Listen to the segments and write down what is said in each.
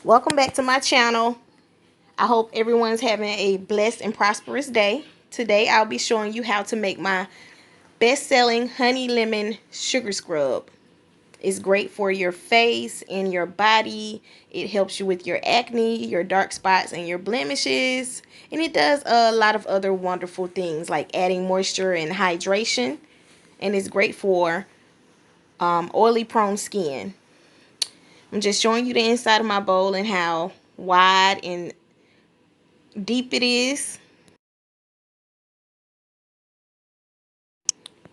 Welcome back to my channel. I hope everyone's having a blessed and prosperous day. Today I'll be showing you how to make my best-selling honey lemon sugar scrub. It's great for your face and your body. It helps you with your acne, your dark spots, and your blemishes. And it does a lot of other wonderful things like adding moisture and hydration. And it's great for oily prone skin. I'm just showing you the inside of my bowl and how wide and deep it is.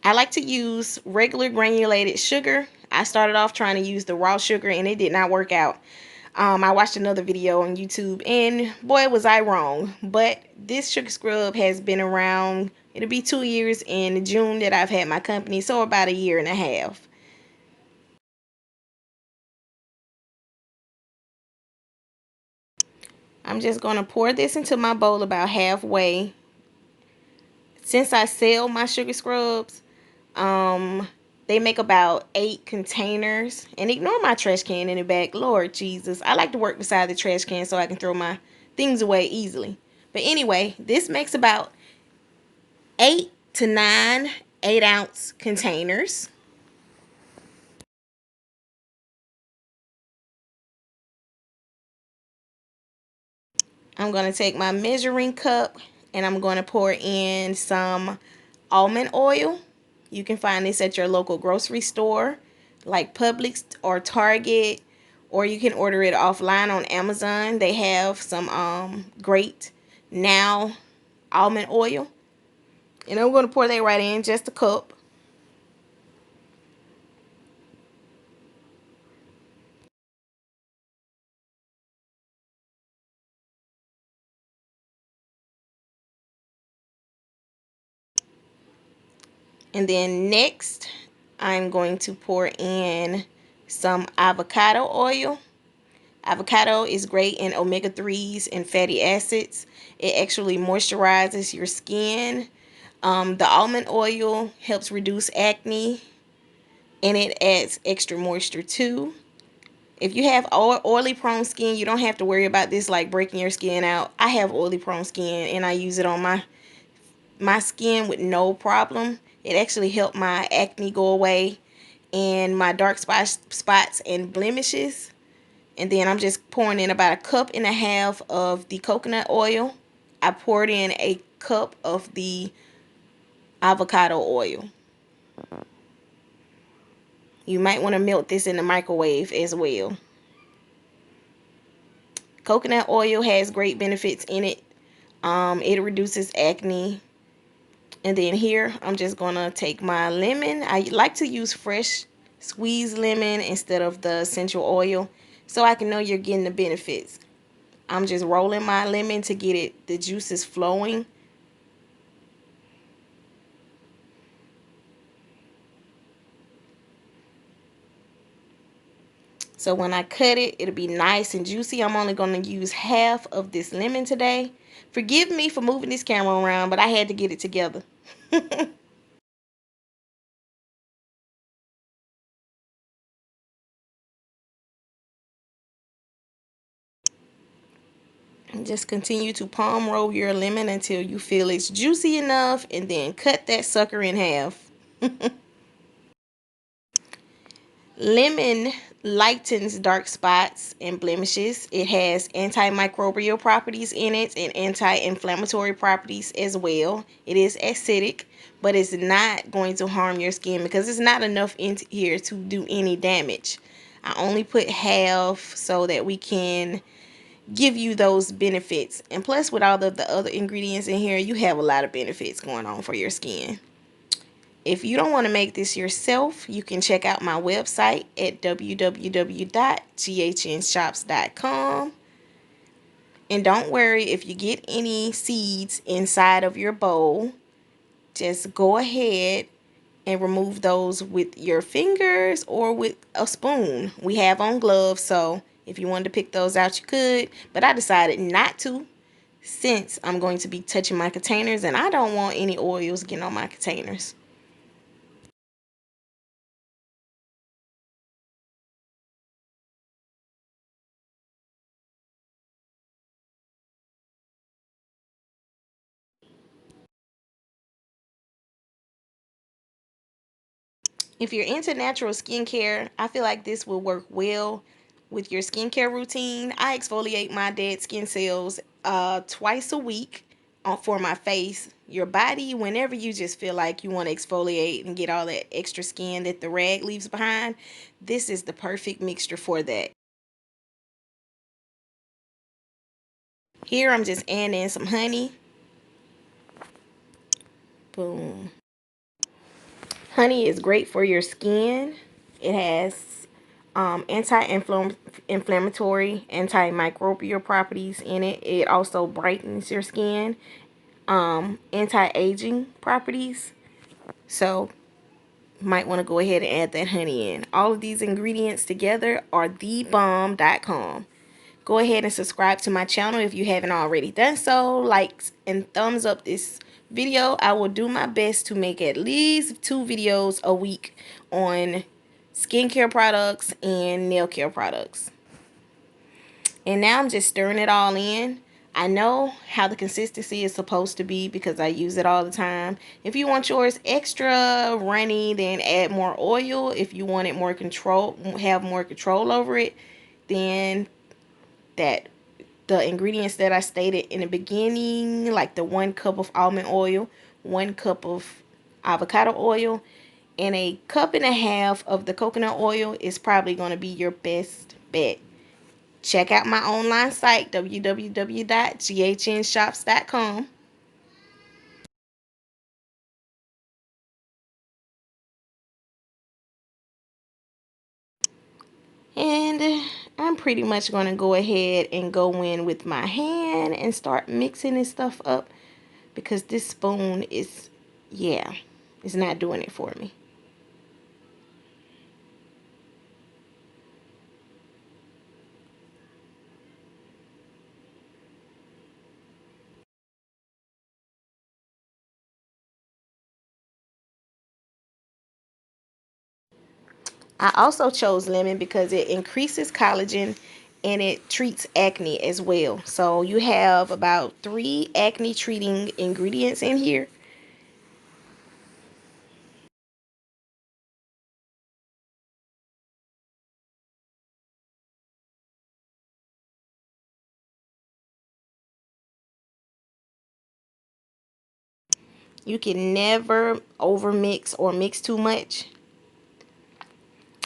I like to use regular granulated sugar. I started off trying to use the raw sugar and it did not work out. I watched another video on YouTube and boy was I wrong. But this sugar scrub has been around, it'll be 2 years in June that I've had my company, so about a year and a half. I'm just going to pour this into my bowl about halfway. Since I sell my sugar scrubs, they make about 8 containers. And ignore my trash can in the back. Lord Jesus, I like to work beside the trash can so I can throw my things away easily. But anyway, this makes about 8 to 9 8-ounce containers. I'm going to take my measuring cup and I'm going to pour in some almond oil. You can find this at your local grocery store like Publix or Target, or you can order it offline on Amazon. They have some great now almond oil. And I'm going to pour that right in, just a cup. And then next, I'm going to pour in some avocado oil. Avocado is great in omega-3s and fatty acids. It actually moisturizes your skin. The almond oil helps reduce acne and it adds extra moisture too. If you have oily prone skin, you don't have to worry about this like breaking your skin out. I have oily prone skin and I use it on my skin with no problem. It actually helped my acne go away and my dark spots and blemishes. And then I'm just pouring in about 1.5 cups of the coconut oil. I poured in a cup of the avocado oil. You might want to melt this in the microwave as well. Coconut oil has great benefits in it. It reduces acne. And then here, I'm just going to take my lemon. I like to use fresh squeezed lemon instead of the essential oil, so I can know you're getting the benefits. I'm just rolling my lemon to get the juices flowing. So when I cut it, it'll be nice and juicy. I'm only going to use half of this lemon today. Forgive me for moving this camera around, but I had to get it together. And just continue to palm roll your lemon until you feel it's juicy enough, and then cut that sucker in half. Lemon lightens dark spots and blemishes. It has antimicrobial properties in it and anti-inflammatory properties as well. It is acidic, but it's not going to harm your skin because it's not enough in here to do any damage. I only put half so that we can give you those benefits. And plus, with all of the other ingredients in here, you have a lot of benefits going on for your skin. If you don't want to make this yourself, you can check out my website at www.ghnshops.com. And don't worry if you get any seeds inside of your bowl. Just go ahead and remove those with your fingers or with a spoon. We have on gloves, so if you wanted to pick those out, you could. But I decided not to, since I'm going to be touching my containers and I don't want any oils getting on my containers. If you're into natural skincare, I feel like this will work well with your skincare routine. I exfoliate my dead skin cells twice a week for my face. Your body, whenever you just feel like you want to exfoliate and get all that extra skin that the rag leaves behind, this is the perfect mixture for that. Here I'm just adding in some honey. Boom. Honey is great for your skin. It has anti-inflammatory, antimicrobial properties in it. It also brightens your skin. Anti-aging properties. So might want to go ahead and add that honey in. All of these ingredients together are thebomb.com. Go ahead and subscribe to my channel if you haven't already done so. Likes and thumbs up this video. I will do my best to make at least 2 videos a week on skincare products and nail care products. And now I'm just stirring it all in. I know how the consistency is supposed to be because I use it all the time. If you want yours extra runny, then add more oil. If you want it more control, have more control over it, then that the ingredients that I stated in the beginning, like the 1 cup of almond oil, 1 cup of avocado oil, and a cup and a half of the coconut oil is probably going to be your best bet. Check out my online site, www.ghnshops.com. And I'm pretty much going to go ahead and go in with my hand and start mixing this stuff up because this spoon is, yeah, it's not doing it for me. I also chose lemon because it increases collagen and it treats acne as well. So you have about 3 acne treating ingredients in here. You can never overmix or mix too much.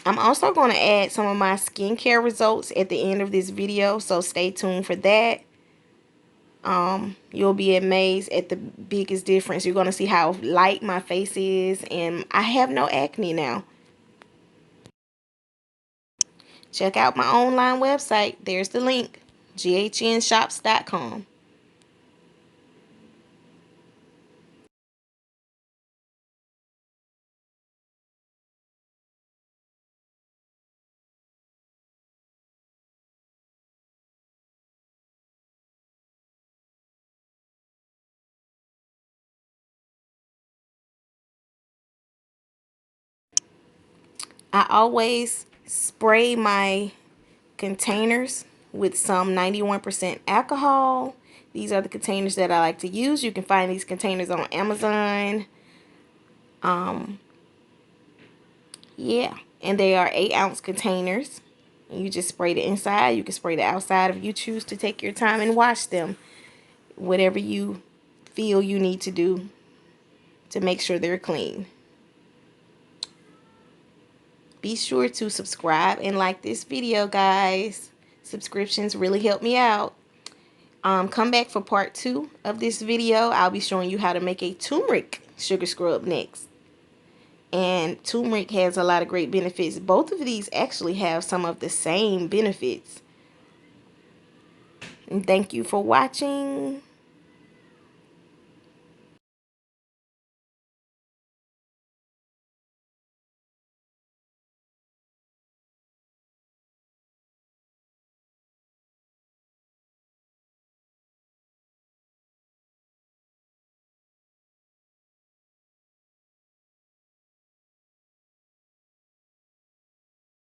I'm also going to add some of my skincare results at the end of this video, so stay tuned for that. You'll be amazed at the biggest difference. You're going to see how light my face is, and I have no acne now. Check out my online website. There's the link, ghnshops.com. I always spray my containers with some 91% alcohol. These are the containers that I like to use. You can find these containers on Amazon. Yeah, and they are 8-ounce containers. And you just spray the inside. You can spray the outside if you choose to take your time and wash them. Whatever you feel you need to do to make sure they're clean. Be sure to subscribe and like this video, guys. Subscriptions really help me out. Come back for part 2 of this video. I'll be showing you how to make a turmeric sugar scrub next. And turmeric has a lot of great benefits. Both of these actually have some of the same benefits. And thank you for watching.